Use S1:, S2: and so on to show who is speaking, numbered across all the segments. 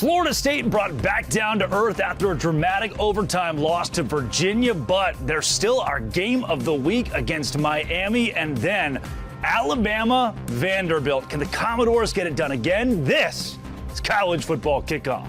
S1: Florida State brought back down to earth after a dramatic overtime loss to Virginia, but there's still our game of the week against Miami and then Alabama, Vanderbilt. Can the Commodores get it done again? This is College Football Kickoff.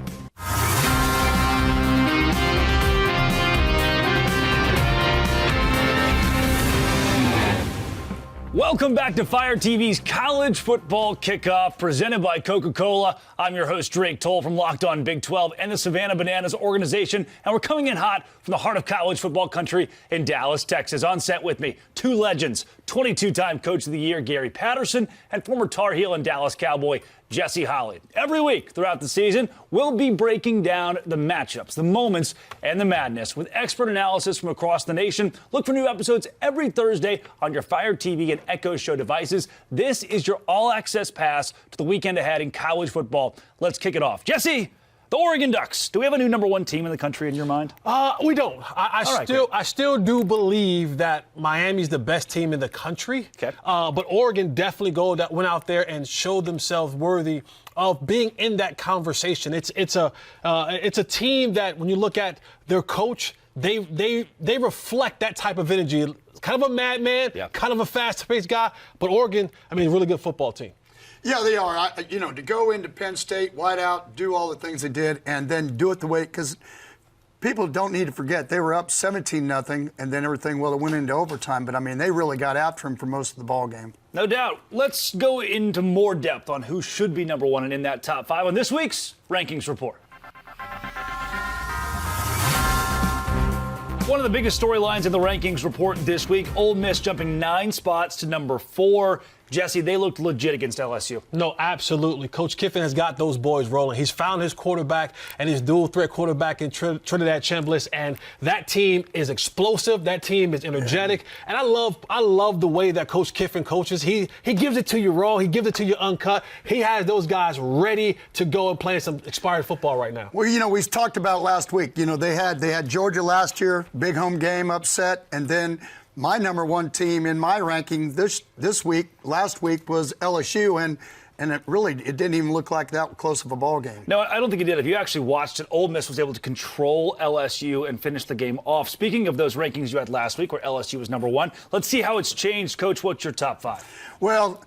S1: Welcome back to Fire TV's College Football Kickoff, presented by Coca-Cola. I'm your host, Drake Toll from Locked On Big 12 and the Savannah Bananas organization, and we're coming in hot from the heart of college football country in Dallas, Texas. On set with me, two legends, 22-time Coach of the Year Gary Patterson and former Tar Heel and Dallas Cowboy Jesse Holley. Every week throughout the season, we'll be breaking down the matchups, the moments, and the madness with expert analysis from across the nation. Look for new episodes every Thursday on your Fire TV and Echo Show devices. This is your all-access pass to the weekend ahead in college football. Let's kick it off. Jesse, the Oregon Ducks. Do we have a new number one team in the country in your mind?
S2: We don't. I still do believe that Miami's the best team in the country.
S1: Okay.
S2: But Oregon definitely went out there and showed themselves worthy of being in that conversation. It's a team that when you look at their coach, they reflect that type of energy. Kind of a madman, kind of a fast-paced guy. But Oregon, a really good football team.
S3: Yeah, they are. To go into Penn State, white out, do all the things they did, and then do it the way, because people don't need to forget, they were up 17-0, and then everything, it went into overtime. But, they really got after him for most of the ball game.
S1: No doubt. Let's go into more depth on who should be number one and in that top five on this week's Rankings Report. One of the biggest storylines in the Rankings Report this week, Ole Miss jumping 9 spots to number 4. Jesse, they looked legit against LSU.
S2: No, absolutely. Coach Kiffin has got those boys rolling. He's found his quarterback and his dual-threat quarterback in Trinidad Chambliss, and that team is explosive. That team is energetic, and I love the way that Coach Kiffin coaches. He gives it to you raw. He gives it to you uncut. He has those guys ready to go and play some expired football right now.
S3: Well, we talked about last week. They had Georgia last year, big home game, upset, and then my number one team in my ranking last week was LSU, and it didn't even look like that close of a ball game.
S1: No, I don't think it did. If you actually watched it, Ole Miss was able to control LSU and finish the game off. Speaking of those rankings you had last week where LSU was number 1, let's see how it's changed. Coach, what's your top 5?
S3: Well,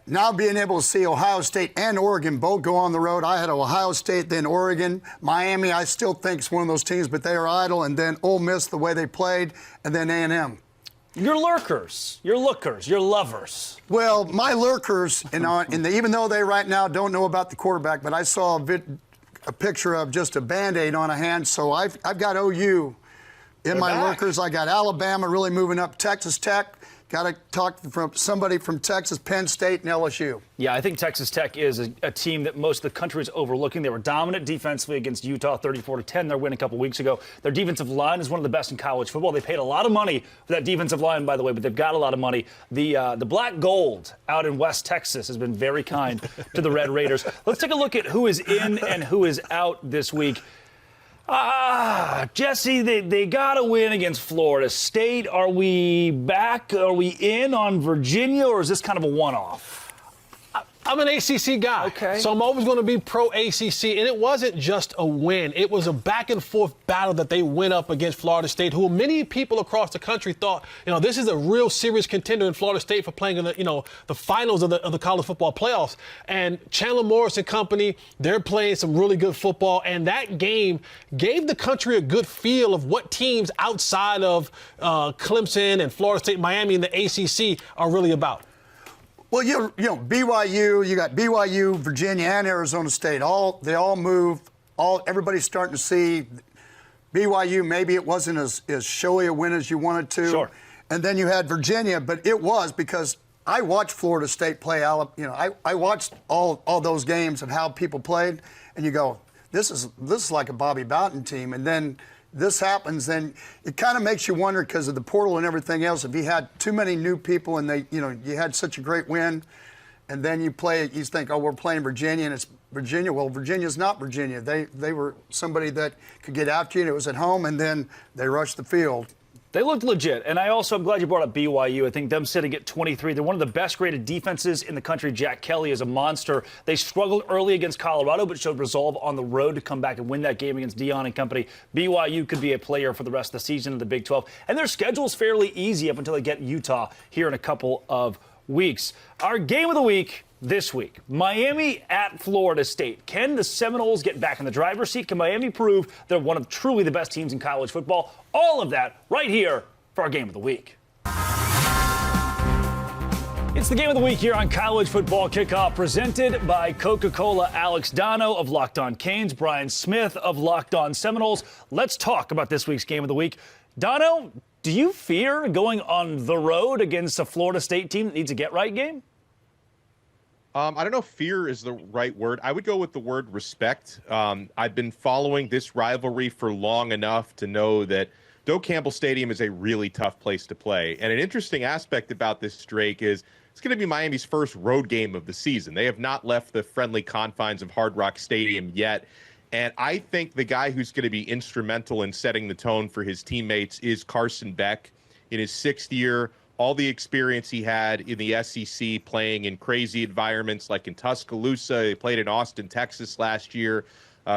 S3: now being able to see Ohio State and Oregon both go on the road. I had Ohio State, then Oregon. Miami, I still think is one of those teams, but they are idle. And then Ole Miss, the way they played, and then A&M.
S1: Your lurkers, your lookers, your lovers.
S3: Well, my lurkers, even though they right now don't know about the quarterback, but I saw a picture of just a Band-Aid on a hand, so I've got OU in my lurkers. I got Alabama really moving up, Texas Tech. Got to talk from somebody from Texas, Penn State, and LSU.
S1: Yeah, I think Texas Tech is a team that most of the country is overlooking. They were dominant defensively against Utah, 34-10. Their win a couple weeks ago. Their defensive line is one of the best in college football. They paid a lot of money for that defensive line, by the way, but they've got a lot of money. The Black Gold out in West Texas has been very kind to the Red Raiders. Let's take a look at who is in and who is out this week. Jesse, they got to win against Florida State. Are we back? Are we in on Virginia, or is this kind of a one-off?
S2: I'm an ACC guy,
S1: okay.
S2: So I'm always going to be pro-ACC, and it wasn't just a win. It was a back-and-forth battle that they went up against Florida State, who many people across the country thought, this is a real serious contender in Florida State for playing in the finals of the college football playoffs. And Chandler Morris and company, they're playing some really good football, and that game gave the country a good feel of what teams outside of Clemson and Florida State, Miami, and the ACC are really about.
S3: Well, BYU, you got BYU, Virginia, and Arizona State. They all move. Everybody's starting to see BYU. Maybe it wasn't as showy a win as you wanted to.
S1: Sure.
S3: And then you had Virginia, but it was because I watched Florida State play. I watched all those games of how people played, and you go, this is like a Bobby Bowden team. And then this happens, then it kind of makes you wonder because of the portal and everything else. If you had too many new people and you had such a great win, and then you think, oh, we're playing Virginia, and it's Virginia. Well, Virginia's not Virginia. They were somebody that could get after you, and it was at home, and then they rushed the field.
S1: They looked legit, and I'm glad you brought up BYU. I think them sitting at 23, they're one of the best graded defenses in the country. Jack Kelly is a monster. They struggled early against Colorado, but showed resolve on the road to come back and win that game against Dion and company. BYU could be a player for the rest of the season in the Big 12, and their schedule's fairly easy up until they get Utah here in a couple of weeks. Our game of the week this week, Miami at Florida State. Can the Seminoles get back in the driver's seat? Can Miami prove they're one of truly the best teams in college football? All of that right here for our game of the week. It's the game of the week here on College Football Kickoff, presented by Coca-Cola. Alex Dono of Locked On Canes, Brian Smith of Locked On Seminoles. Let's talk about this week's game of the week. Dono, do you fear going on the road against a Florida State team that needs a get-right game?
S4: I don't know if fear is the right word. I would go with the word respect. I've been following this rivalry for long enough to know that Doak Campbell Stadium is a really tough place to play. And an interesting aspect about this, Drake, is it's going to be Miami's first road game of the season. They have not left the friendly confines of Hard Rock Stadium yet. And I think the guy who's going to be instrumental in setting the tone for his teammates is Carson Beck. In his 6th year, all the experience he had in the SEC playing in crazy environments like in Tuscaloosa. He played in Austin, Texas last year.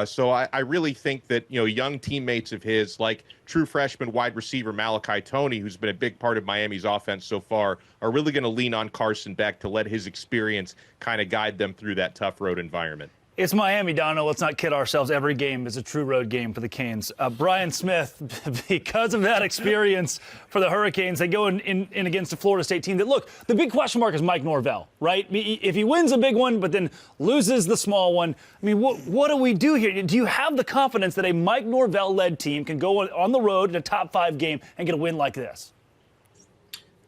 S4: So I really think that, young teammates of his, like true freshman wide receiver Malachi Toney, who's been a big part of Miami's offense so far, are really going to lean on Carson Beck to let his experience kind of guide them through that tough road environment.
S1: It's Miami, Dono. Let's not kid ourselves. Every game is a true road game for the Canes. Brian Smith, because of that experience for the Hurricanes, they go in against a Florida State team that, look, the big question mark is Mike Norvell, right? If he wins a big one but then loses the small one, I mean, what do we do here? Do you have the confidence that a Mike Norvell-led team can go on the road in a top 5 game and get a win like this?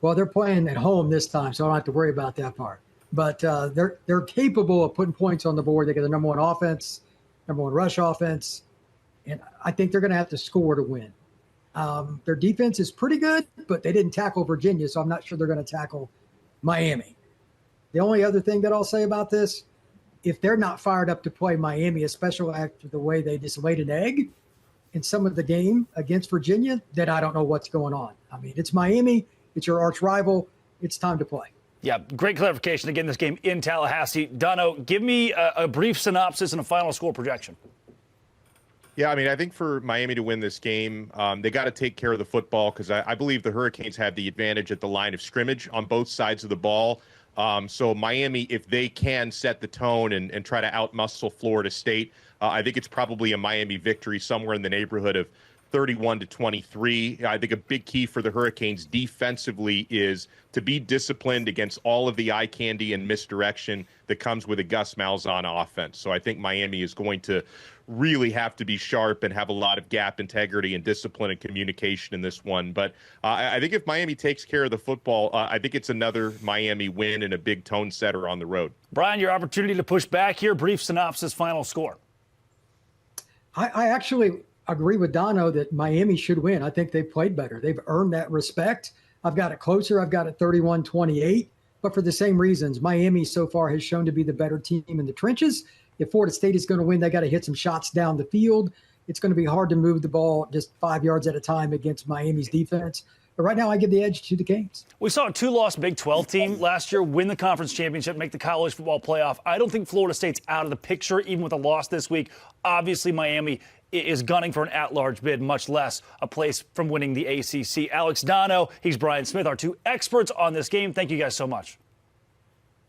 S5: Well, they're playing at home this time, so I don't have to worry about that part. But they're capable of putting points on the board. They got the number 1 offense, number 1 rush offense, and I think they're going to have to score to win. Their defense is pretty good, but they didn't tackle Virginia, so I'm not sure they're going to tackle Miami. The only other thing that I'll say about this, if they're not fired up to play Miami, especially after the way they just laid an egg in some of the game against Virginia, then I don't know what's going on. I mean, it's Miami. It's your arch rival. It's time to play.
S1: Yeah, great clarification. Again, this game in Tallahassee. Dono, give me a brief synopsis and a final score projection.
S4: Yeah, I mean, I think for Miami to win this game, they got to take care of the football because I believe the Hurricanes have the advantage at the line of scrimmage on both sides of the ball. So Miami, if they can set the tone and try to outmuscle Florida State, I think it's probably a Miami victory somewhere in the neighborhood of 31-23. I think a big key for the Hurricanes defensively is to be disciplined against all of the eye candy and misdirection that comes with a Gus Malzahn offense. So I think Miami is going to really have to be sharp and have a lot of gap integrity and discipline and communication in this one. But I think if Miami takes care of the football, I think it's another Miami win and a big tone setter on the road.
S1: Brian, your opportunity to push back here. Brief synopsis, final score.
S5: I actually agree with Dono that Miami should win. I think they've played better. They've earned that respect. I've got it closer. I've got it 31-28. But for the same reasons, Miami so far has shown to be the better team in the trenches. If Florida State is going to win, they got to hit some shots down the field. It's going to be hard to move the ball just 5 yards at a time against Miami's defense. But right now, I give the edge to the Canes.
S1: We saw a 2-loss Big 12 team last year win the conference championship, make the college football playoff. I don't think Florida State's out of the picture, even with a loss this week. Obviously, Miami is gunning for an at-large bid, much less a place from winning the ACC. Alex Dono, he's Brian Smith, our 2 experts on this game. Thank you guys so much.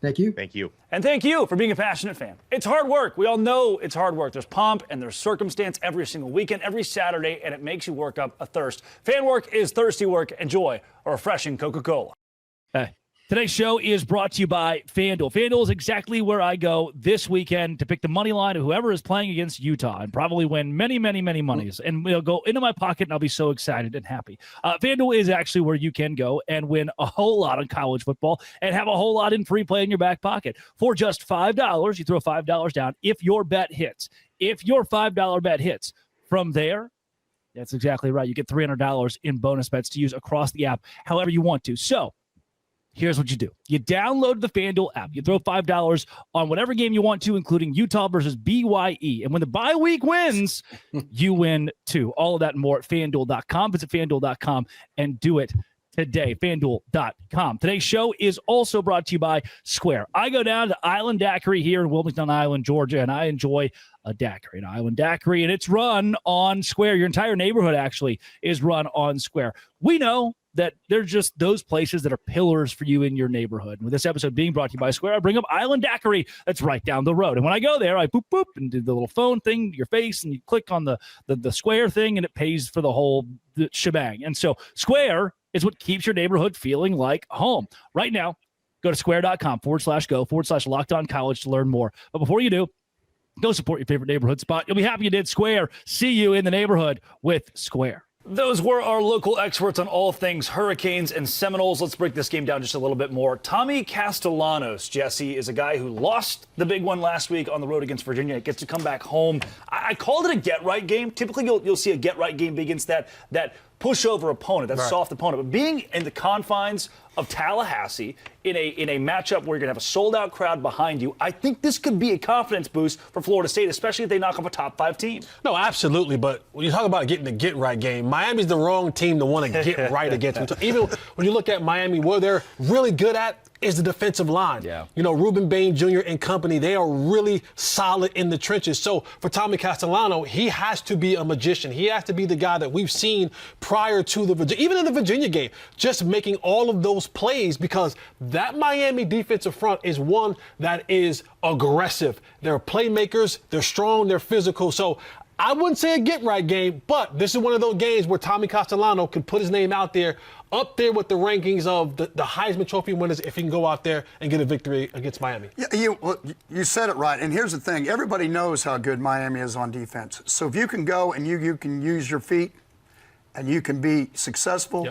S5: Thank you.
S4: Thank you.
S1: And thank you for being a passionate fan. It's hard work. We all know it's hard work. There's pomp and there's circumstance every single weekend, every Saturday, and it makes you work up a thirst. Fan work is thirsty work. Enjoy a refreshing Coca-Cola.
S6: Hey. Today's show is brought to you by FanDuel. FanDuel is exactly where I go this weekend to pick the money line of whoever is playing against Utah and probably win many, many, many monies. And it'll go into my pocket, and I'll be so excited and happy. FanDuel is actually where you can go and win a whole lot on college football and have a whole lot in free play in your back pocket. For just $5, you throw $5 down if your bet hits. If your $5 bet hits, from there, that's exactly right. You get $300 in bonus bets to use across the app however you want to. So, Here's what you do. You download the FanDuel app. You throw $5 on whatever game you want to, including Utah versus BYU. And when the bye week wins, you win too. All of that and more at FanDuel.com. Visit FanDuel.com and do it today. FanDuel.com. Today's show is also brought to you by Square. I go down to Island Daiquiri here in Wilmington Island, Georgia, and I enjoy a daiquiri, an Island Daiquiri, and it's run on Square. Your entire neighborhood actually is run on Square. We know that they're just those places that are pillars for you in your neighborhood. And with this episode being brought to you by Square, I bring up Island Daiquiri that's right down the road. And when I go there, I boop, boop, and do the little phone thing to your face, and you click on the Square thing, and it pays for the whole shebang. And so Square is what keeps your neighborhood feeling like home. Right now, go to square.com/go/LockedOnCollege to learn more. But before you do, go support your favorite neighborhood spot. You'll be happy you did. Square. See you in the neighborhood with Square.
S1: Those were our local experts on all things Hurricanes and Seminoles. Let's break this game down just a little bit more. Tommy Castellanos, Jesse, is a guy who lost the big one last week on the road against Virginia. It gets to come back home. I called it a get-right game. Typically, you'll see a get-right game be against that pushover opponent, that soft opponent. But being in the confines of Tallahassee in a matchup where you're going to have a sold-out crowd behind you, I think this could be a confidence boost for Florida State, especially if they knock off a top-5 team.
S2: No, absolutely. But when you talk about getting the get-right game, Miami's the wrong team to want to get right against. Even when you look at Miami, where they're really good at is the defensive line.
S1: Yeah.
S2: You know, Reuben Bain Jr. and company, they are really solid in the trenches. So for Tommy Castellano, he has to be a magician. He has to be the guy that we've seen prior to even in the Virginia game, just making all of those plays, because that Miami defensive front is one that is aggressive. They're playmakers, they're strong, they're physical. So I wouldn't say a get-right game, but this is one of those games where Tommy Castellano can put his name out there, up there with the rankings of the Heisman Trophy winners if he can go out there and get a victory against Miami.
S3: Yeah, you said it right. And here's the thing. Everybody knows how good Miami is on defense. So if you can go and you can use your feet and you can be successful,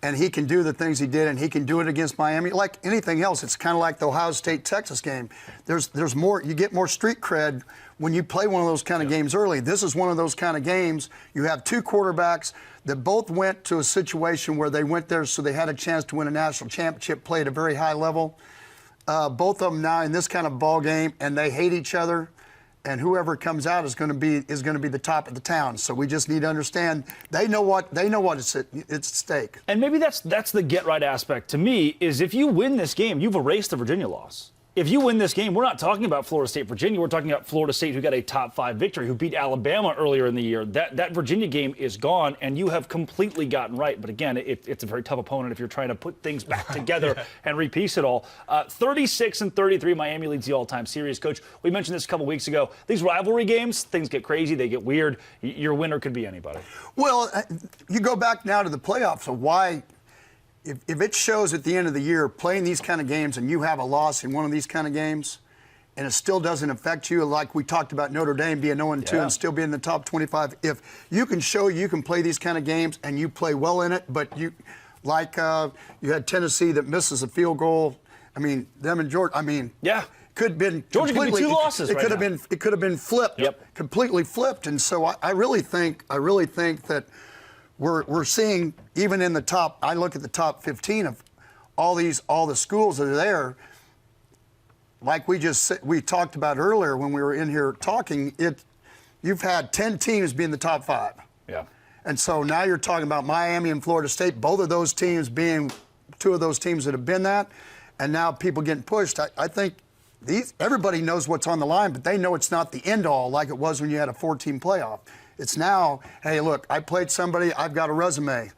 S3: and he can do the things he did, and he can do it against Miami. Like anything else, it's kind of like the Ohio State-Texas game. There's more. You get more street cred when you play one of those kind of games early. This is one of those kind of games. You have two quarterbacks that both went to a situation where they went there so they had a chance to win a national championship, play at a very high level. Both of them now in this kind of ball game, and they hate each other. And whoever comes out is going to be the top of the town. So we just need to understand they know what it's at stake.
S1: And maybe that's the get right aspect to me, is if you win this game, you've erased the Virginia loss. If you win this game, we're not talking about Florida State, Virginia. We're talking about Florida State, who got a top-5 victory, who beat Alabama earlier in the year. That Virginia game is gone, and you have completely gotten right. But again, it's a very tough opponent if you're trying to put things back together and repiece it all. 36-33, Miami leads the all-time series. Coach, we mentioned this a couple weeks ago. These rivalry games, things get crazy, they get weird. Your winner could be anybody.
S3: Well, you go back now to the playoffs of why. If it shows at the end of the year playing these kind of games and you have a loss in one of these kind of games and it still doesn't affect you, like we talked about Notre Dame being 0-2 and still being in the top 25, if you can show you can play these kind of games and you play well in it, but you had Tennessee that misses a field goal. I mean, them and Georgia, could have been
S1: Georgia could be 2 losses.
S3: It could have been flipped, completely flipped. And so I really think that we're seeing, even in the top, I look at the top 15 of all the schools that are there, like we talked about earlier when we were in here talking, you've had 10 teams be in the top 5.
S1: Yeah.
S3: And so now you're talking about Miami and Florida State, both of those teams being 2 of those teams that have been that, and now people getting pushed. I think everybody knows what's on the line, but they know it's not the end all like it was when you had a 4-team playoff. It's now, hey, look, I played somebody, I've got a resume.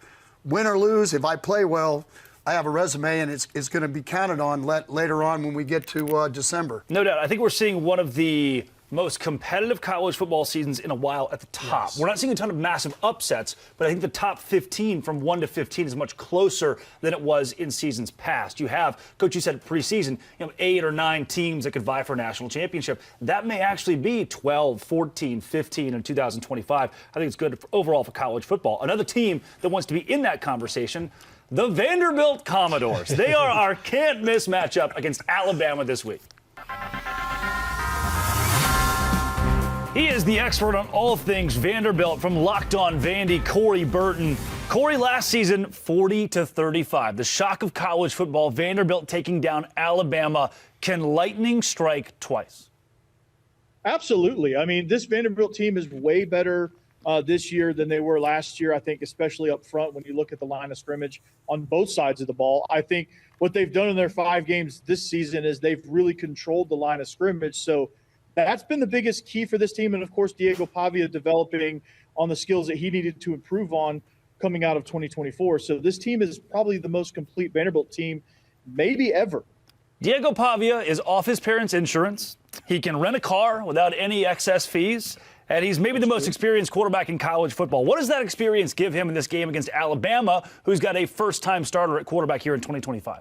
S3: Win or lose, if I play well, I have a resume, and it's going to be counted on later on when we get to December.
S1: No doubt. I think we're seeing one of the most competitive college football seasons in a while at the top. Yes. We're not seeing a ton of massive upsets, but I think the top 15 from 1 to 15 is much closer than it was in seasons past. You have, Coach, you said preseason, 8 or 9 teams that could vie for a national championship. That may actually be 12, 14, 15 in 2025. I think it's good overall for college football. Another team that wants to be in that conversation, the Vanderbilt Commodores. They are our can't-miss matchup against Alabama this week. He is the expert on all things Vanderbilt from Locked On Vandy, Corey Burton. Corey, last season, 40-35. The shock of college football, Vanderbilt taking down Alabama. Can lightning strike twice?
S7: Absolutely. I mean, this Vanderbilt team is way better this year than they were last year, I think, especially up front when you look at the line of scrimmage on both sides of the ball. I think what they've done in their 5 games this season is they've really controlled the line of scrimmage. So that's been the biggest key for this team. And, of course, Diego Pavia developing on the skills that he needed to improve on coming out of 2024. So this team is probably the most complete Vanderbilt team maybe ever.
S1: Diego Pavia is off his parents' insurance. He can rent a car without any excess fees. And he's maybe the most experienced quarterback in college football. What does that experience give him in this game against Alabama, who's got a first-time starter at quarterback here in 2025?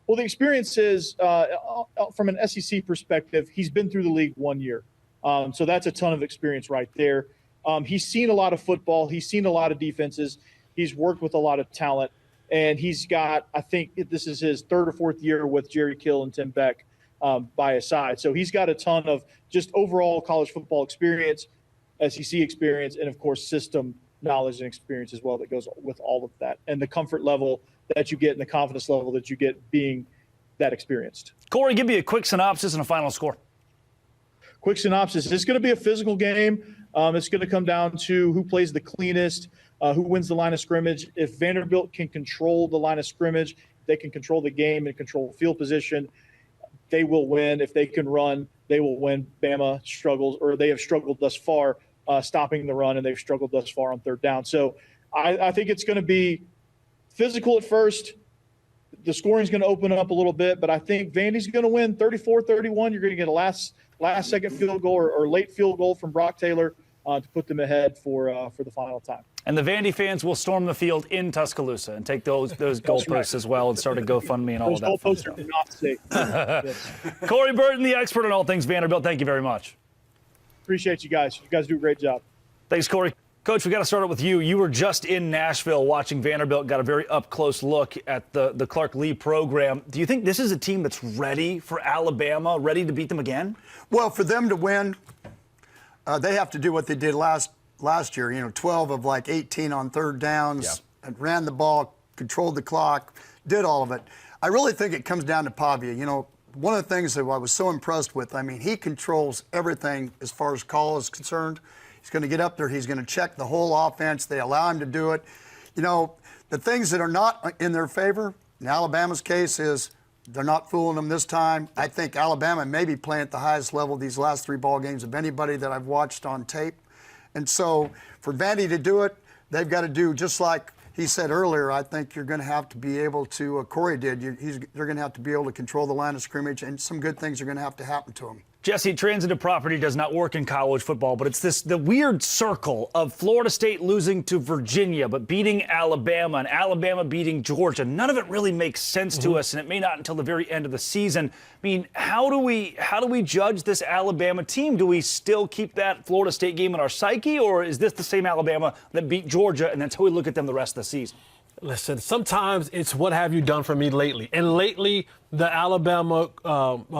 S7: Well, the experience is, from an SEC perspective, he's been through the league 1 year. So that's a ton of experience right there. He's seen a lot of football. He's seen a lot of defenses. He's worked with a lot of talent. And he's got, I think this is his 3rd or 4th year with Jerry Kill and Tim Beck by his side. So he's got a ton of just overall college football experience, SEC experience, and, of course, system knowledge and experience as well that goes with all of that. And the comfort level that you get and the confidence level that you get being that experienced.
S1: Corey, give me a quick synopsis and a final score.
S7: Quick synopsis. It's going to be a physical game. It's going to come down to who plays the cleanest, who wins the line of scrimmage. If Vanderbilt can control the line of scrimmage, they can control the game and control field position, they will win. If they can run, they will win. Bama struggles, or they have struggled thus far stopping the run, and they've struggled thus far on 3rd down. So I think it's going to be physical at first. The scoring is going to open up a little bit, but I think Vandy's going to win 34-31. You're going to get a last-second field goal or late field goal from Brock Taylor to put them ahead for the final time.
S1: And the Vandy fans will storm the field in Tuscaloosa and take those goalposts as well and start a GoFundMe and all of that.
S7: Those goalposts are not safe. Yes.
S1: Corey Burton, the expert on all things Vanderbilt, thank you very much.
S7: Appreciate you guys. You guys do a great job.
S1: Thanks, Corey. Coach, we got to start it with you. You were just in Nashville watching Vanderbilt, got a very up-close look at the Clark Lee program. Do you think this is a team that's ready for Alabama, ready to beat them again?
S3: Well, for them to win, they have to do what they did last year, 12 of like 18 on 3rd downs, and ran the ball, controlled the clock, did all of it. I really think it comes down to Pavia. One of the things that I was so impressed with, he controls everything as far as call is concerned. He's going to get up there. He's going to check the whole offense. They allow him to do it. The things that are not in their favor, in Alabama's case, is they're not fooling them this time. I think Alabama may be playing at the highest level these last 3 ball games of anybody that I've watched on tape. And so for Vandy to do it, they've got to do just like he said earlier. I think you're going to have to be able to, Corey did, they're going to have to be able to control the line of scrimmage, and some good things are going to have to happen to them.
S1: Jesse, transitive property does not work in college football, but it's the weird circle of Florida State losing to Virginia, but beating Alabama, and Alabama beating Georgia. None of it really makes sense to us, and it may not until the very end of the season. How do we judge this Alabama team? Do we still keep that Florida State game in our psyche, or is this the same Alabama that beat Georgia, and that's how we look at them the rest of the season?
S2: Listen, sometimes it's what have you done for me lately? And lately, the Alabama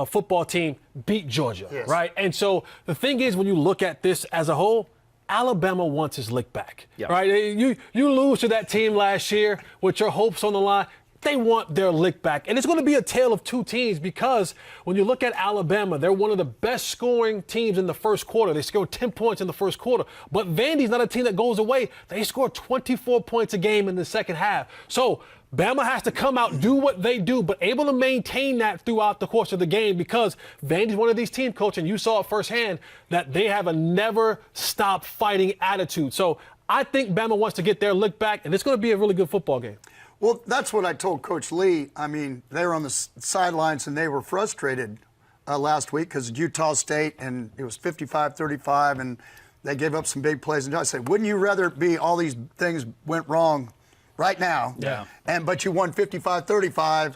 S2: football team beat Georgia, right? And so the thing is, when you look at this as a whole, Alabama wants his lick back, right? You lose to that team last year with your hopes on the line. They want their lick back. And it's going to be a tale of 2 teams, because when you look at Alabama, they're one of the best scoring teams in the first quarter. They scored 10 points in the first quarter. But Vandy's not a team that goes away. They score 24 points a game in the second half. So Bama has to come out, do what they do, but able to maintain that throughout the course of the game, because Vandy's one of these teams, Coach, and you saw it firsthand, that they have a never-stop fighting attitude. So I think Bama wants to get their lick back, and it's going to be a really good football game.
S3: Well, that's what I told Coach Lee. They were on the sidelines and they were frustrated last week because Utah State, and it was 55-35, and they gave up some big plays. And I said, wouldn't you rather be all these things went wrong right now?
S1: Yeah.
S3: But you won 55-35,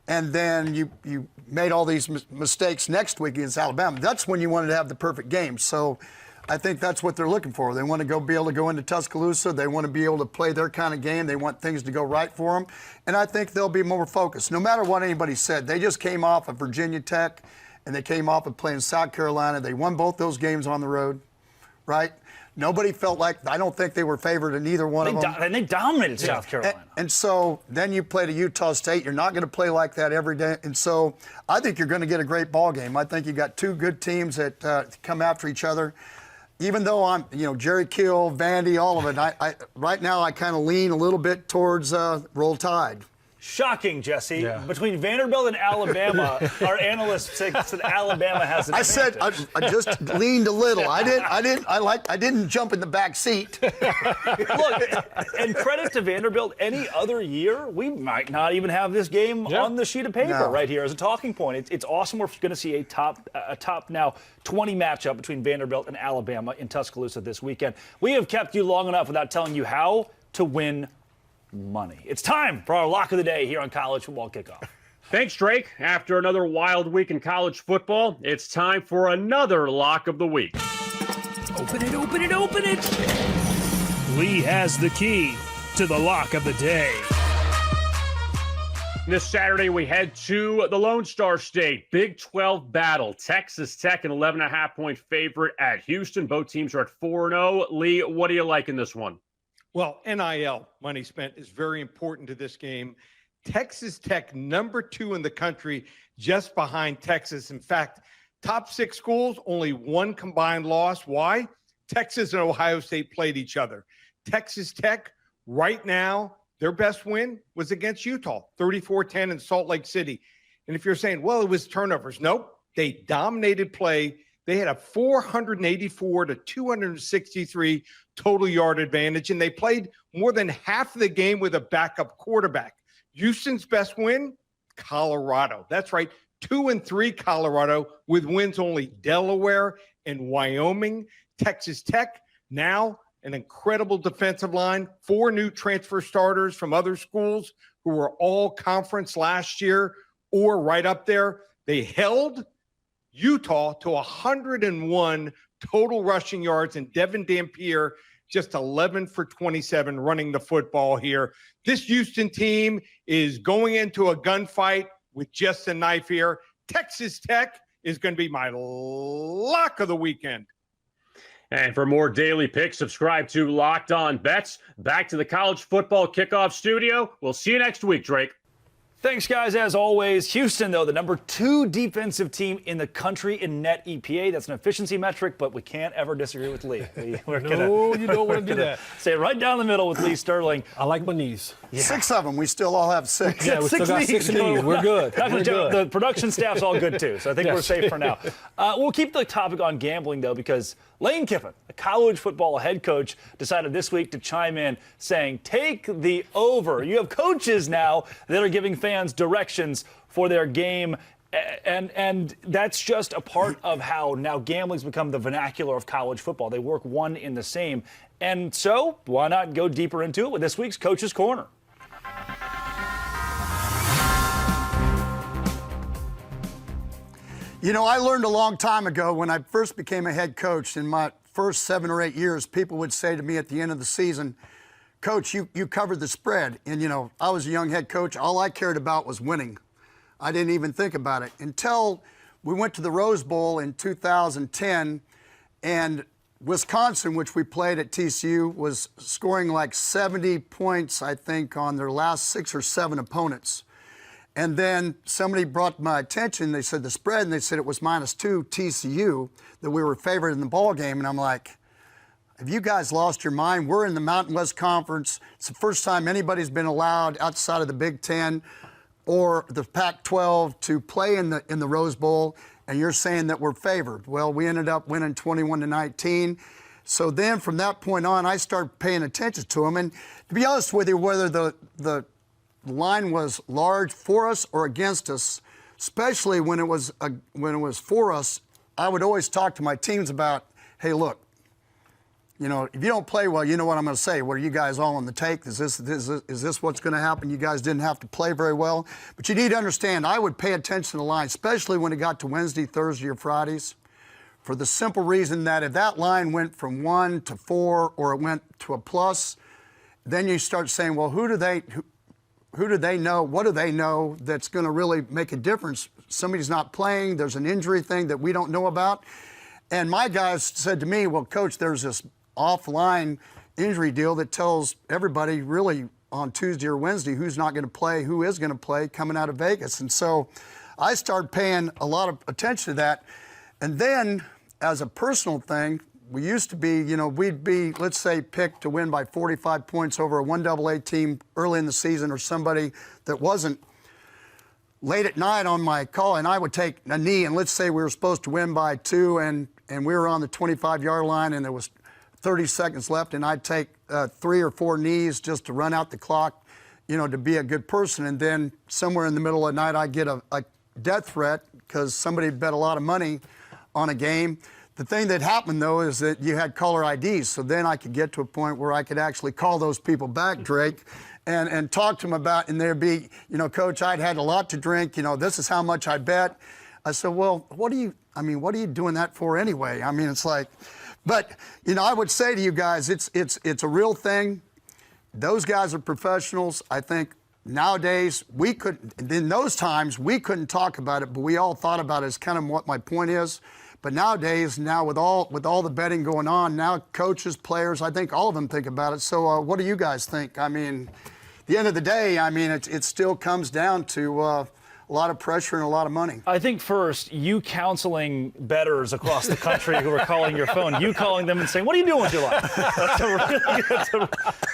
S3: and then you made all these mistakes next week against Alabama. That's when you wanted to have the perfect game. So I think that's what they're looking for. They want to be able to go into Tuscaloosa. They want to be able to play their kind of game. They want things to go right for them. And I think they'll be more focused. No matter what anybody said, they just came off of Virginia Tech, and they came off of playing South Carolina. They won both those games on the road, right? Nobody felt like, I don't think they were favored in either one of them.
S1: And they dominated South Carolina.
S3: And so then you played a Utah State. You're not going to play like that every day. And so I think you're going to get a great ball game. I think you got two good teams that come after each other. Even though I'm, Jerry Kill, Vandy, all of it, I right now I kind of lean a little bit towards Roll Tide.
S1: Shocking, Jesse. Yeah. Between Vanderbilt and Alabama, our analyst said Alabama has an advantage.
S3: I said I just leaned a little. I didn't jump in the back seat.
S1: Look, and credit to Vanderbilt. Any other year, we might not even have this game on the sheet of paper right here as a talking point. It's awesome. We're going to see a top now 20 matchup between Vanderbilt and Alabama in Tuscaloosa this weekend. We have kept you long enough without telling you how to win money. It's time for our lock of the day here on College Football Kickoff.
S8: Thanks, Drake. After another wild week in college football, it's time for another lock of the week.
S6: Open it, open it, open it. Lee has the key to the lock of the day.
S8: This Saturday, we head to the Lone Star State Big 12 battle. Texas Tech, an 11.5-point favorite at Houston. Both teams are at 4-0. Lee, what do you like in this one?
S9: Well, NIL, money spent, is very important to this game. Texas Tech, number 2 in the country, just behind Texas. In fact, top 6 schools, only 1 combined loss. Why? Texas and Ohio State played each other. Texas Tech, right now, their best win was against Utah, 34-10 in Salt Lake City. And if you're saying, well, it was turnovers. Nope. They dominated play. They had a 484 to 263 total yard advantage, and they played more than half of the game with a backup quarterback. Houston's best win, Colorado. That's right, 2-3 Colorado, with wins only Delaware and Wyoming. Texas Tech, now an incredible defensive line, 4 new transfer starters from other schools who were all conference last year or right up there. They held Utah to 101 total rushing yards, and Devin Dampier just 11 for 27 running the football here. This Houston team is going into a gunfight with just a knife here. Texas Tech is going to be my lock of the weekend.
S8: And for more daily picks, subscribe to Locked On Bets. Back to the College Football Kickoff studio. We'll see you next week, Drake.
S1: Thanks, guys, as always. Houston, though, the number 2 defensive team in the country in net EPA. That's an efficiency metric, but we can't ever disagree with Lee.
S2: You don't want to do that.
S1: Say it right down the middle with Lee Sterling.
S2: I like my knees.
S3: Yeah. 6 of them. We still all have 6.
S2: Yeah, we still got 6 knees. We're good.
S1: The production staff's all good, too, so I think we're safe for now. We'll keep the topic on gambling, though, because Lane Kiffin, a college football head coach, decided this week to chime in saying, take the over. You have coaches now that are giving fans directions for their game. And that's just a part of how now gambling's become the vernacular of college football. They work one in the same. And so why not go deeper into it with this week's Coach's Corner?
S3: I learned a long time ago when I first became a head coach. In my first 7 or 8 years, people would say to me at the end of the season, Coach, you covered the spread. And, I was a young head coach. All I cared about was winning. I didn't even think about it until we went to the Rose Bowl in 2010, and Wisconsin, which we played at TCU, was scoring like 70 points, I think, on their last 6 or 7 opponents. And then somebody brought my attention. They said the spread, and they said it was -2 TCU, that we were favored in the ball game. And I'm like, have you guys lost your mind? We're in the Mountain West Conference. It's the first time anybody's been allowed outside of the Big Ten or the Pac-12 to play in the Rose Bowl, and you're saying that we're favored. Well, we ended up winning 21-19. So then from that point on, I started paying attention to them. And to be honest with you, whether the line was large for us or against us, especially when it was for us, I would always talk to my teams about, hey, look, if you don't play well, you know what I'm going to say. What are you guys all on the take? Is this what's going to happen? You guys didn't have to play very well. But you need to understand, I would pay attention to the line, especially when it got to Wednesday, Thursday, or Fridays, for the simple reason that if that line went from 1 to 4 or it went to a plus, then you start saying, well, who do they know? What do they know that's going to really make a difference? Somebody's not playing. There's an injury thing that we don't know about. And my guys said to me, well, Coach, there's this offline injury deal that tells everybody really on Tuesday or Wednesday who's not going to play, who is going to play coming out of Vegas. And so I started paying a lot of attention to that. And then as a personal thing, we used to be, we'd be, let's say, picked to win by 45 points over a 1AA team early in the season or somebody that wasn't late at night on my call, and I would take a knee, and let's say we were supposed to win by 2 and we were on the 25-yard line and there was 30 seconds left, and I'd take 3 or 4 knees just to run out the clock, to be a good person. And then somewhere in the middle of the night, I'd get a death threat because somebody had bet a lot of money on a game. The thing that happened, though, is that you had caller IDs, so then I could get to a point where I could actually call those people back, Drake, and talk to them about, and there'd be, Coach, I'd had a lot to drink, this is how much I bet. I said, well, what are you doing that for anyway? I mean, it's like, but, I would say to you guys, it's a real thing. Those guys are professionals. I think nowadays in those times, we couldn't talk about it, but we all thought about it as kind of what my point is. But nowadays, with all the betting going on, now coaches, players, I think all of them think about it. So what do you guys think? I mean, at the end of the day, it still comes down to a lot of pressure and a lot of money.
S1: I think first, you counseling bettors across the country who are calling your phone, you calling them and saying, what are you doing with your life?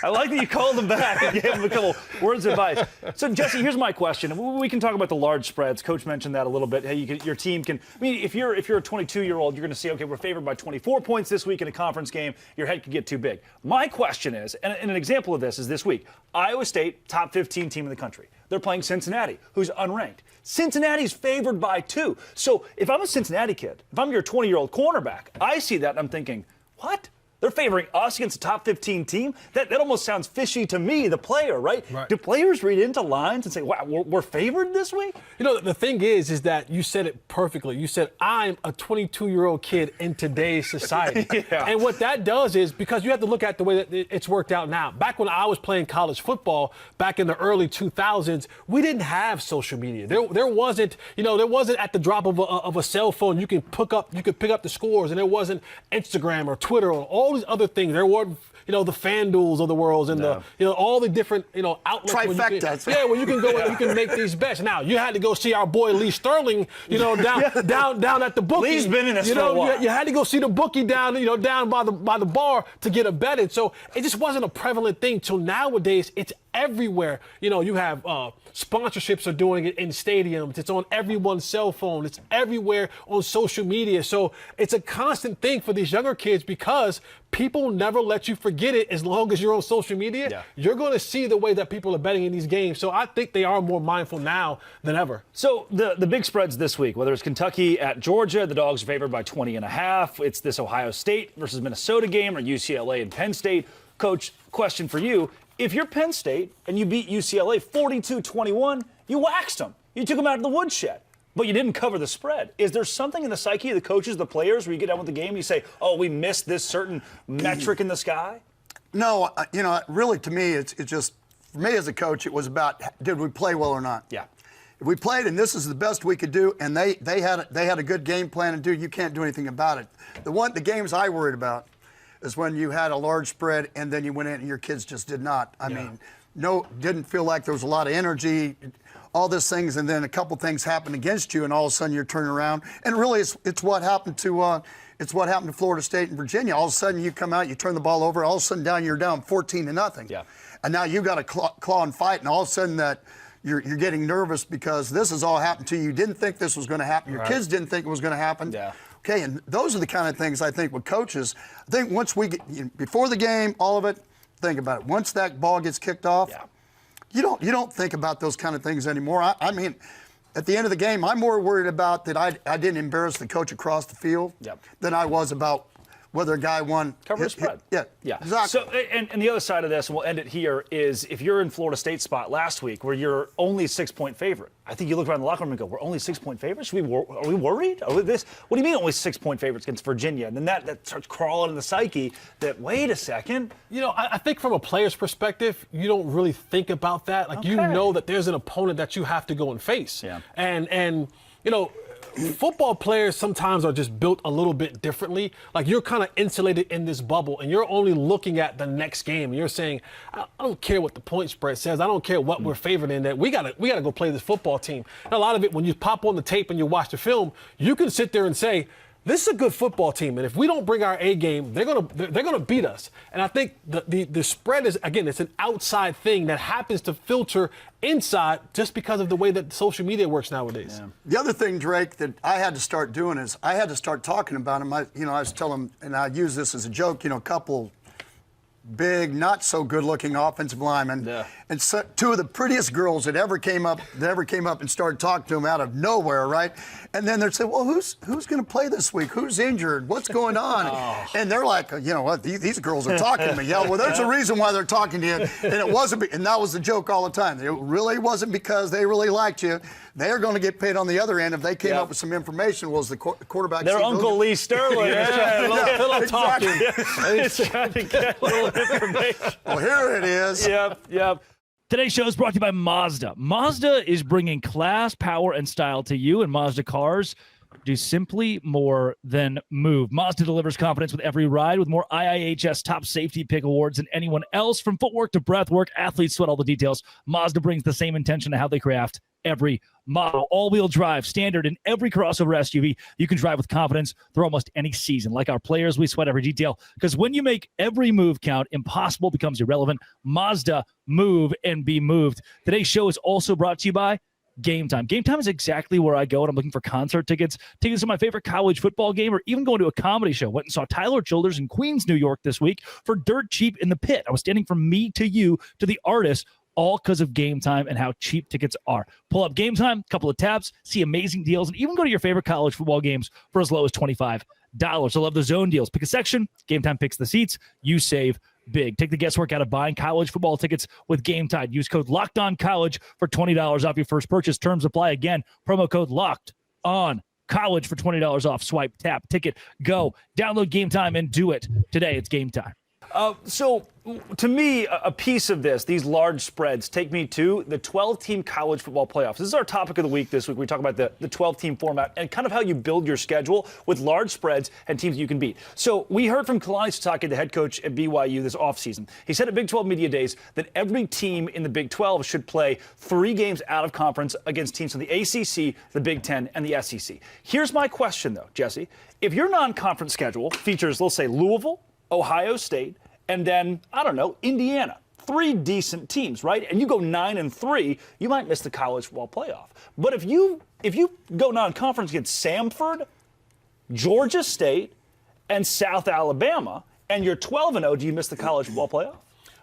S1: I like that you called them back and gave them a couple words of advice. So, Jesse, here's my question. We can talk about the large spreads. Coach mentioned that a little bit. Hey, your team can, if you're a 22-year-old, you're going to see, okay, we're favored by 24 points this week in a conference game. Your head could get too big. My question is, and an example of this is this week, Iowa State, top 15 team in the country. They're playing Cincinnati, who's unranked. Cincinnati's favored by 2. So if I'm a Cincinnati kid, if I'm your 20-year-old cornerback, I see that and I'm thinking, what? They're favoring us against a top 15 team? That almost sounds fishy to me, the player, right? Do players read into lines and say, wow, we're favored this week?
S2: The thing is that you said it perfectly. You said, I'm a 22-year-old kid in today's society.
S1: Yeah.
S2: And what that does is, because you have to look at the way that it's worked out now. Back when I was playing college football, back in the early 2000s, we didn't have social media. There wasn't, there wasn't at the drop of a cell phone you could pick up the scores, and there wasn't Instagram or Twitter or all these other things. There were, the FanDuels of the world and all the different, outlets.
S3: Trifecta.
S2: Where you can go and you can make these bets. Now, you had to go see our boy Lee Sterling, down at the bookie.
S1: Lee's been in this for a while.
S2: You had to go see the bookie down by the bar to get a bet in. So it just wasn't a prevalent thing till nowadays. It's everywhere. You have sponsorships are doing it in stadiums. It's on everyone's cell phone. It's everywhere on social media. So it's a constant thing for these younger kids because people never let you forget it. As long as you're on social media, you're going to see the way that people are betting in these games. So I think they are more mindful now than ever.
S1: So the big spreads this week, whether it's Kentucky at Georgia, the Dogs are favored by 20.5. It's this Ohio State versus Minnesota game, or UCLA and Penn State. Coach, question for you. If you're Penn State and you beat UCLA 42-21, you waxed them. You took them out of the woodshed, but you didn't cover the spread. Is there something in the psyche of the coaches, the players, where you get done with the game and you say, oh, we missed this certain metric in the sky?
S3: No, really to me, it's just, for me as a coach, it was about, did we play well or not?
S1: Yeah.
S3: If we played and this is the best we could do, and they had a good game plan, and dude, you can't do anything about it. The games I worried about is when you had a large spread and then you went in and your kids just did not. I mean, didn't feel like there was a lot of energy, all these things, and then a couple things happen against you, and all of a sudden you're turning around. And really, it's what happened to Florida State and Virginia. All of a sudden you come out, you turn the ball over, all of a sudden you're down 14-0.
S1: Yeah.
S3: And now you got to claw and fight, and all of a sudden that you're getting nervous because this has all happened to you. You didn't think this was going to happen. Your kids didn't think it was going to happen.
S1: Yeah.
S3: Okay, and those are the kind of things I think with coaches. I think once we get before the game, all of it, think about it. Once that ball gets kicked off, you don't think about those kind of things anymore. I mean, at the end of the game, I'm more worried about that I didn't embarrass the coach across the field than I was about whether a guy won.
S1: Cover the spread.
S3: Yeah, exactly.
S1: So, and the other side of this, and we'll end it here, is if you're in Florida State's spot last week where you're only 6-point favorite, I think you look around the locker room and go, we're only 6-point favorites? Are we worried? What do you mean only 6-point favorites against Virginia? And then that starts crawling in the psyche that, wait a second.
S2: I think from a player's perspective, you don't really think about that. Like, you know that there's an opponent that you have to go and face.
S1: Yeah.
S2: And football players sometimes are just built a little bit differently. Like you're kind of insulated in this bubble and you're only looking at the next game. And you're saying, I don't care what the point spread says. I don't care what we're favored in. That we gotta go play this football team. And a lot of it, when you pop on the tape and you watch the film, you can sit there and say, this is a good football team, and if we don't bring our A game, they're gonna beat us. And I think the spread is, again, it's an outside thing that happens to filter inside just because of the way that social media works nowadays.
S3: Yeah. The other thing, Drake, that I had to start doing is I had to start talking about them. I was telling them, and I use this as a joke. A couple big, not so good-looking offensive linemen, and so, two of the prettiest girls that ever came up and started talking to them out of nowhere, right? And then they'd say, "Well, who's going to play this week? Who's injured? What's going on?" And they're like, "You know what? These girls are talking to me." Yeah, well, there's a reason why they're talking to you, and it wasn't. And that was the joke all the time. It really wasn't because they really liked you. They're going to get paid on the other end if they came up with some information. Was the quarterback?
S1: Their Uncle Lee Sterling.
S2: Pillow talking.
S1: He's trying to get a little information.
S3: Well, here it is.
S1: Yep.
S6: Today's show is brought to you by Mazda. Mazda is bringing class, power, and style to you, and Mazda cars do simply more than move. Mazda delivers confidence with every ride with more IIHS top safety pick awards than anyone else. From footwork to breath work, athletes sweat all the details. Mazda brings the same intention to how they craft every model. All-wheel drive, standard in every crossover SUV. You can drive with confidence through almost any season. Like our players, we sweat every detail because when you make every move count, impossible becomes irrelevant. Mazda, move and be moved. Today's show is also brought to you by Game Time. Game Time is exactly where I go when I'm looking for concert tickets to my favorite college football game, or even going to a comedy show. Went and saw Tyler Childers in Queens, New York this week for dirt cheap in the pit. I was standing from me to you to the artist, all because of Game Time and how cheap tickets are. Pull up Game Time, couple of tabs, see amazing deals, and even go to your favorite college football games for as low as $25. I love the zone deals. Pick a section, Game Time picks the seats, you save big. Take the guesswork out of buying college football tickets with Game Time. Use code LOCKEDONCollege for $20 off your first purchase. Terms apply again. Promo code LOCKEDONCollege for $20 off. Swipe, tap, ticket, go. Download Game Time and do it today. It's Game Time.
S1: So, to me, a piece of this, these large spreads, take me to the 12-team college football playoffs. This is our topic of the week this week. We talk about the 12-team format and kind of how you build your schedule with large spreads and teams you can beat. So we heard from Kalani Sitake, the head coach at BYU this offseason. He said at Big 12 Media Days that every team in the Big 12 should play 3 games out of conference against teams from the ACC, the Big 10, and the SEC. Here's my question, though, Jesse. If your non-conference schedule features, let's say, Louisville, Ohio State, and then, I don't know, Indiana. 3 decent teams, right? And you go 9-3, you might miss the college football playoff. But if you go non-conference against Samford, Georgia State, and South Alabama, and you're 12-0, do you miss the college football playoff?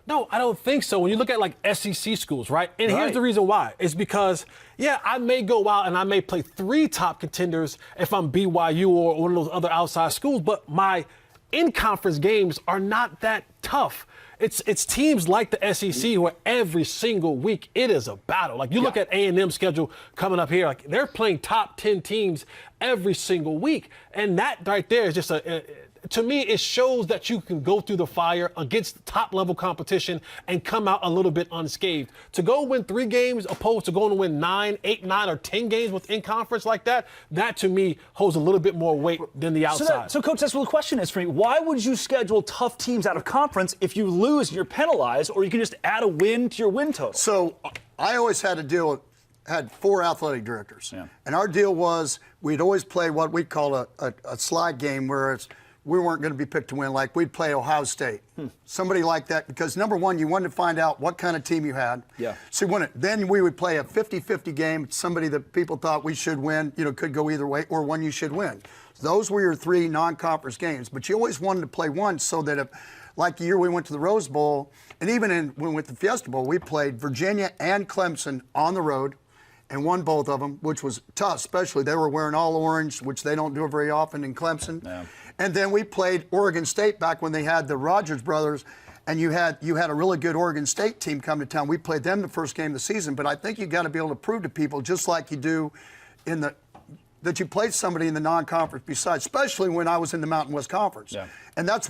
S2: No, I don't think so. When you look at like SEC schools, right? And here's the reason why. It's because, I may go out and I may play 3 top contenders if I'm BYU or one of those other outside schools, but my in-conference games are not that tough. It's teams like the SEC where every single week it is a battle. Like you look at A&M's schedule coming up here, like they're playing top 10 teams every single week. And that right there is just to me, it shows that you can go through the fire against top-level competition and come out a little bit unscathed. To go win 3 games opposed to going to win 9, 8, 9, or 10 games within conference like that to me holds a little bit more weight than the outside.
S1: So Coach, that's what the question is for me. Why would you schedule tough teams out of conference if you lose and you're penalized, or you can just add a win to your win total?
S3: So I always had to had 4 athletic directors. Yeah. And our deal was we'd always play what we call a slide game where we weren't going to be picked to win. Like we'd play Ohio State, somebody like that, because number one, you wanted to find out what kind of team you had. Yeah. So then we would play a 50-50 game. Somebody that people thought we should win, could go either way, or one you should win. Those were your 3 non-conference games. But you always wanted to play one so that if, like the year we went to the Rose Bowl, and even when we went to the Fiesta Bowl, we played Virginia and Clemson on the road and won both of them, which was tough, especially they were wearing all orange, which they don't do very often in Clemson. Yeah. And then we played Oregon State back when they had the Rogers brothers, and you had a really good Oregon State team come to town. We played them the first game of the season, but I think you got to be able to prove to people, just like you do that you played somebody in the non-conference besides, especially when I was in the Mountain West Conference. Yeah. And that's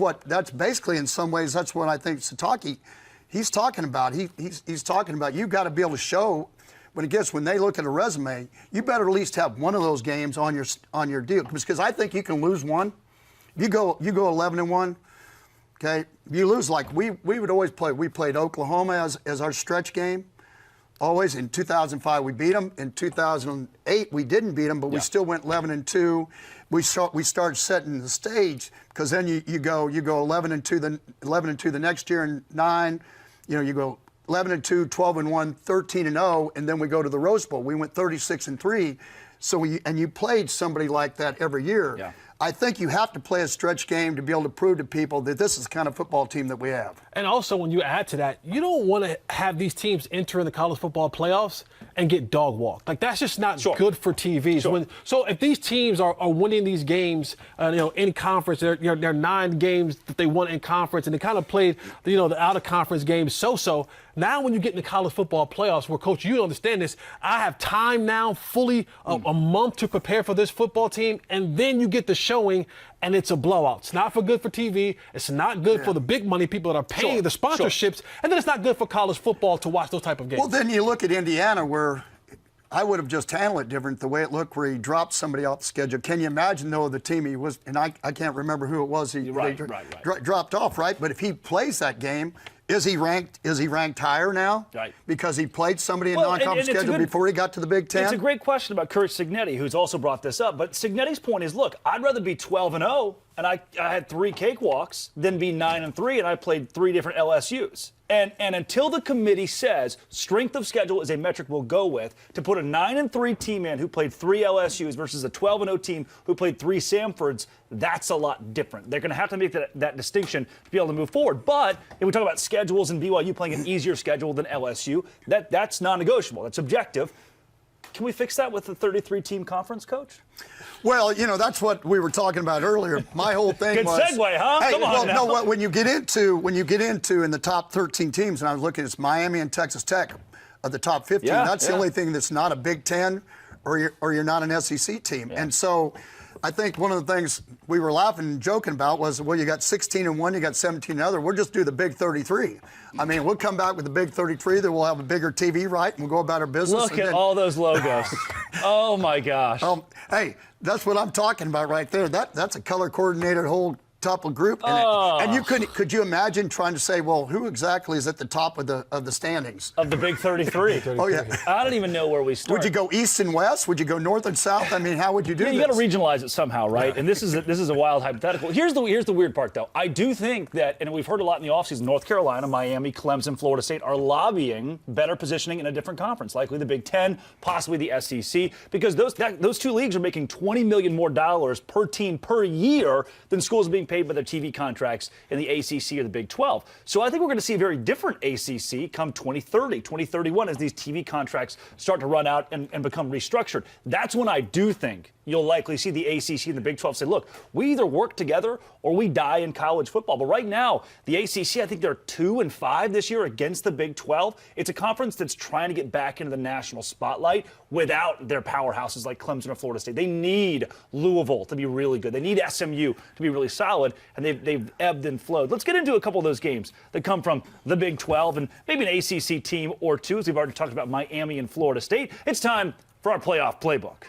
S3: basically in some ways, that's what I think Sitake, he's talking about. He's talking about you got to be able to show when they look at a resume, you better at least have one of those games on your deal, because I think you can lose one. You go 11-1. Okay, you lose like we would always play. We played Oklahoma as our stretch game. Always. In 2005 we beat them. In 2008 we didn't beat them, but we still went 11-2. We started setting the stage, because then you go 11-2 the next year, and 9. You go 11-2, 12-1, 13-0, and then we go to the Rose Bowl. We went 36-3. So you played somebody like that every year.
S1: Yeah.
S3: I think you have to play a stretch game to be able to prove to people that this is the kind of football team that we have.
S2: And also, when you add to that, you don't want to have these teams enter in the college football playoffs and get dog walked. Like, that's just not good for TV.
S1: Sure.
S2: So if these teams are winning these games, in conference, they're 9 games that they won in conference, and they kind of played, the out-of-conference games so-so. Now when you get in the college football playoffs, where, Coach, you understand this, I have time now, fully a month to prepare for this football team, and then you get the showing, and it's a blowout. It's not good for TV. It's not good for the big money people that are paying the sponsorships, and then it's not good for college football to watch those type of games.
S3: Well, then you look at Indiana, where I would have just handled it different, the way it looked, where he dropped somebody off the schedule. Can you imagine, though, the team he was, and I can't remember who it was he dropped off, right? But if he plays that game, is he ranked higher now?
S1: Right.
S3: Because he played somebody in non-conference schedule before he got to the Big Ten?
S1: It's a great question about Kurt Cignetti, who's also brought this up. But Cignetti's point is, look, I'd rather be 12-0, and I had 3 cakewalks, than be 9-3, and I played 3 different LSUs. And until the committee says strength of schedule is a metric we'll go with, to put a 9-3 team in who played 3 LSUs versus a 12-0 team who played 3 Samfords, that's a lot different. They're going to have to make that distinction to be able to move forward. But if we talk about schedules and BYU playing an easier schedule than LSU, that's non-negotiable. That's objective. Can we fix that with the 33-team conference, Coach?
S3: Well, that's what we were talking about earlier. My whole thing
S1: Good
S3: was.
S1: Good segue, huh?
S3: Hey,
S1: Come on now.
S3: No, when you get into in the top 13 teams, and I was looking, it's Miami and Texas Tech of the top 15. That's the only thing that's not a Big Ten, or you're not an SEC team. Yeah. And so I think one of the things we were laughing and joking about was, well, you got 16-1, you got 17-0. We'll just do the Big 33. I mean, we'll come back with the Big 33. Then we'll have a bigger TV right, and we'll go about our business.
S1: Look at all those logos. Oh my gosh.
S3: Hey, that's what I'm talking about right there. That's a color coordinated whole top of group. And you could you imagine trying to say, well, who exactly is at the top of the standings?
S1: Of the Big 33.
S3: Oh, yeah.
S1: I don't even know where we start.
S3: Would you go east and west? Would you go north and south? I mean, how would you do this?
S1: You got to regionalize it somehow, right? Yeah. And this is a wild hypothetical. Here's the weird part, though. I do think that, and we've heard a lot in the offseason, North Carolina, Miami, Clemson, Florida State are lobbying better positioning in a different conference, likely the Big Ten, possibly the SEC, because those 2 leagues are making $20 million more per team per year than schools are being paid by their TV contracts in the ACC or the Big 12. So I think we're going to see a very different ACC come 2030, 2031 as these TV contracts start to run out and become restructured. That's when I do think you'll likely see the ACC and the Big 12 say, look, we either work together or we die in college football. But right now, the ACC, I think they're 2-5 this year against the Big 12. It's a conference that's trying to get back into the national spotlight without their powerhouses like Clemson or Florida State. They need Louisville to be really good. They need SMU to be really solid, and they've ebbed and flowed. Let's get into a couple of those games that come from the Big 12 and maybe an ACC team or two, as we've already talked about Miami and Florida State. It's time for our playoff playbook.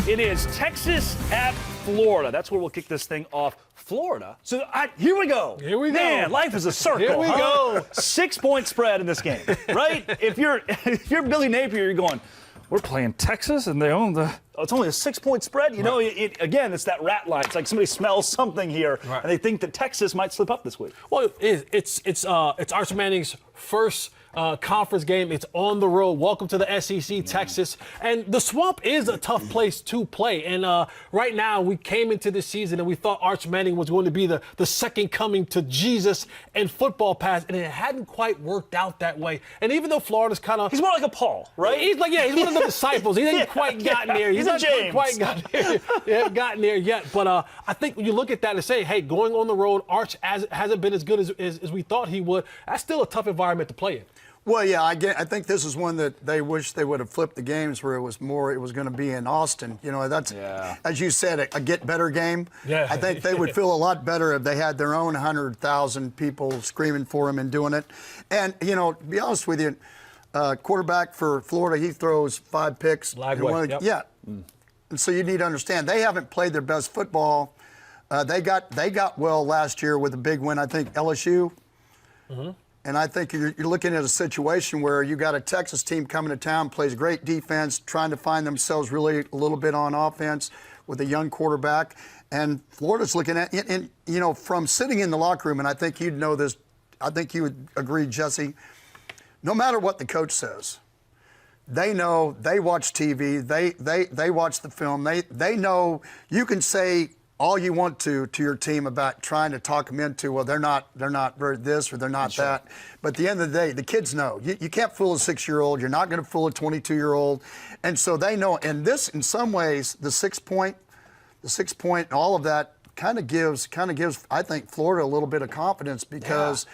S1: It is Texas at Florida. That's where we'll kick this thing off. Florida. So here we go.
S2: Here we go.
S1: Man, life is a circle.
S2: Here we go.
S1: 6-point spread in this game, right? If you're Billy Napier, you're going, we're playing Texas and they own it's only a 6-point spread. You know, again, it's that rat line. It's like somebody smells something here, and they think that Texas might slip up this week.
S2: Well, it's Arch Manning's first conference game. It's on the road. Welcome to the SEC, Texas. And the Swamp is a tough place to play. And right now, we came into this season and we thought Arch Manning was going to be the second coming to Jesus in football pass, and it hadn't quite worked out that way. And even though Florida's kind of...
S1: He's more like a Paul, right?
S2: He's one of the disciples. He hasn't quite gotten there.
S1: He's not
S2: quite gotten there yet. But I think when you look at that and say, hey, going on the road, Arch hasn't been as good as we thought he would, that's still a tough environment to play in.
S3: Well, yeah, I think this is one that they wish they would have flipped the games where it was going to be in Austin. You know, that's, as you said, a get better game.
S2: Yeah.
S3: I think they would feel a lot better if they had their own 100,000 people screaming for them and doing it. And, you know, to be honest with you, quarterback for Florida, he throws 5 picks.
S2: Lagway, yep.
S3: Yeah. And so you need to understand, they haven't played their best football. They got well last year with a big win, I think, LSU. Mm-hmm. And I think you're looking at a situation where you got a Texas team coming to town, plays great defense, trying to find themselves really a little bit on offense with a young quarterback. And Florida's looking at, and you know, from sitting in the locker room, and I think you'd know this, I think you would agree, Jesse, no matter what the coach says, they know, they watch TV, they watch the film, they know you can say all you want to your team about trying to talk them into, well, they're not very this or they're not that. But at the end of the day, the kids know. You can't fool a 6-year-old. You're not going to fool a 22-year-old. And so they know. And this, in some ways, the 6 point, all of that kind of gives, I think, Florida a little bit of confidence because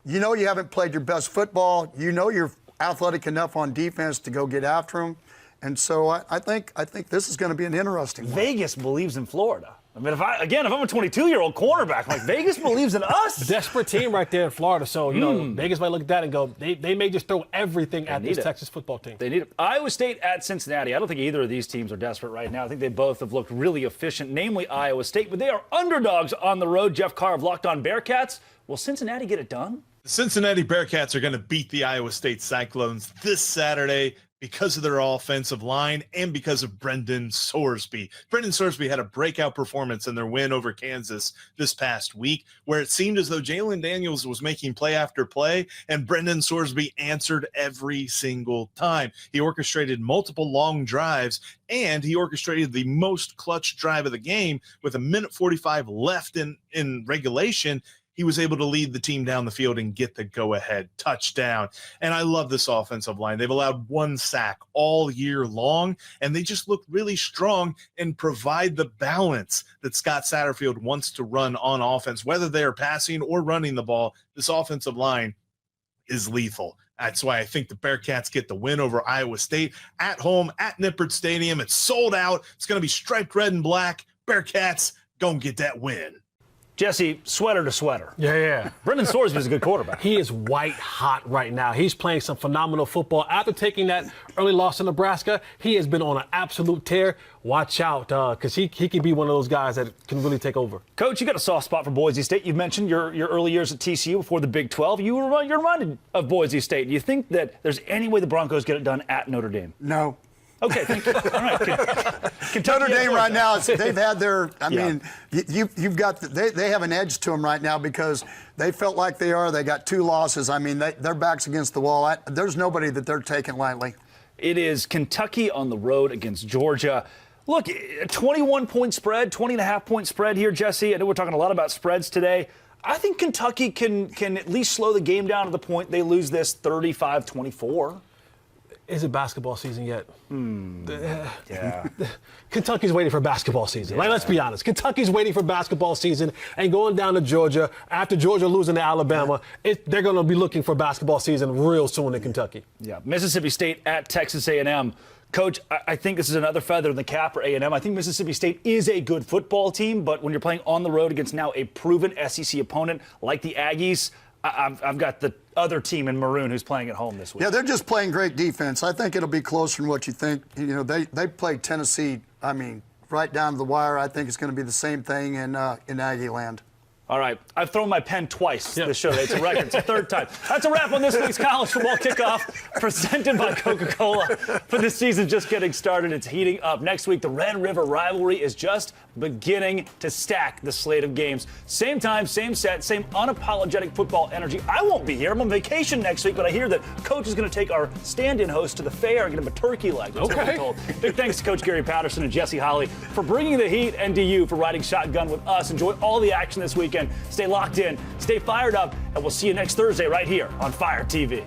S3: you know you haven't played your best football. You know you're athletic enough on defense to go get after them. And so I think this is going to be an interesting one.
S1: Vegas believes in Florida. I mean, if I'm a 22-year-old cornerback, like Vegas believes in us.
S2: Desperate team right there in Florida. So, you know, Vegas might look at that and go, they may just throw everything at this Texas football team.
S1: They need it. Iowa State at Cincinnati. I don't think either of these teams are desperate right now. I think they both have looked really efficient, namely Iowa State, but they are underdogs on the road. Jeff Carr of Locked On Bearcats. Will Cincinnati get it done?
S10: The Cincinnati Bearcats are going to beat the Iowa State Cyclones this Saturday because of their offensive line and because of Brendan Sorsby. Brendan Sorsby had a breakout performance in their win over Kansas this past week, where it seemed as though Jalen Daniels was making play after play, and Brendan Sorsby answered every single time. He orchestrated multiple long drives, and he orchestrated the most clutch drive of the game with 1:45 left in regulation. He was able to lead the team down the field and get the go-ahead touchdown. And I love this offensive line. They've allowed 1 sack all year long, and they just look really strong and provide the balance that Scott Satterfield wants to run on offense. Whether they're passing or running the ball, this offensive line is lethal. That's why I think the Bearcats get the win over Iowa State at home at Nippert Stadium. It's sold out. It's going to be striped red and black. Bearcats going to get that win.
S1: Jesse, sweater to sweater.
S2: Yeah.
S1: Brendan Sorsby is a good quarterback.
S2: He is white hot right now. He's playing some phenomenal football. After taking that early loss to Nebraska, he has been on an absolute tear. Watch out, because he can be one of those guys that can really take over.
S1: Coach, you got a soft spot for Boise State. You've mentioned your early years at TCU before the Big 12. You're reminded of Boise State. Do you think that there's any way the Broncos get it done at Notre Dame?
S3: No.
S1: Okay, thank you. All right.
S3: Notre Dame right now, they've had their, mean, you've got, they have an edge to them right now because they felt like they got 2 losses. I mean, their back's against the wall. There's nobody that they're taking lightly.
S1: It is Kentucky on the road against Georgia. Look, a 21-point spread, 20.5-point spread here, Jesse. I know we're talking a lot about spreads today. I think Kentucky can at least slow the game down to the point they lose this 35-24.
S2: Is it basketball season yet?
S1: Yeah.
S2: Kentucky's waiting for basketball season. Like, let's be honest. Kentucky's waiting for basketball season and going down to Georgia. After Georgia losing to Alabama, they're going to be looking for basketball season real soon in Kentucky.
S1: Yeah. Mississippi State at Texas A&M. Coach, I think this is another feather in the cap for A&M. I think Mississippi State is a good football team, but when you're playing on the road against now a proven SEC opponent like the Aggies, I've got the other team in maroon who's playing at home this week.
S3: Yeah, they're just playing great defense. I think it'll be closer than what you think. You know, they played Tennessee, right down to the wire. I think it's going to be the same thing in Aggie land.
S1: All right. I've thrown my pen twice this show. It's a record. It's the 3rd time. That's a wrap on this week's college football kickoff presented by Coca-Cola. For this season just getting started, it's heating up. Next week, the Red River Rivalry is just beginning to stack the slate of games. Same time, same set, same unapologetic football energy. I won't be here. I'm on vacation next week, but I hear that Coach is going to take our stand-in host to the fair and get him a turkey leg. That's what we're told. Big thanks to Coach Gary Patterson and Jesse Holley for bringing the heat, and to you for riding shotgun with us. Enjoy all the action this weekend. Stay locked in, stay fired up, and we'll see you next Thursday right here on Fire TV.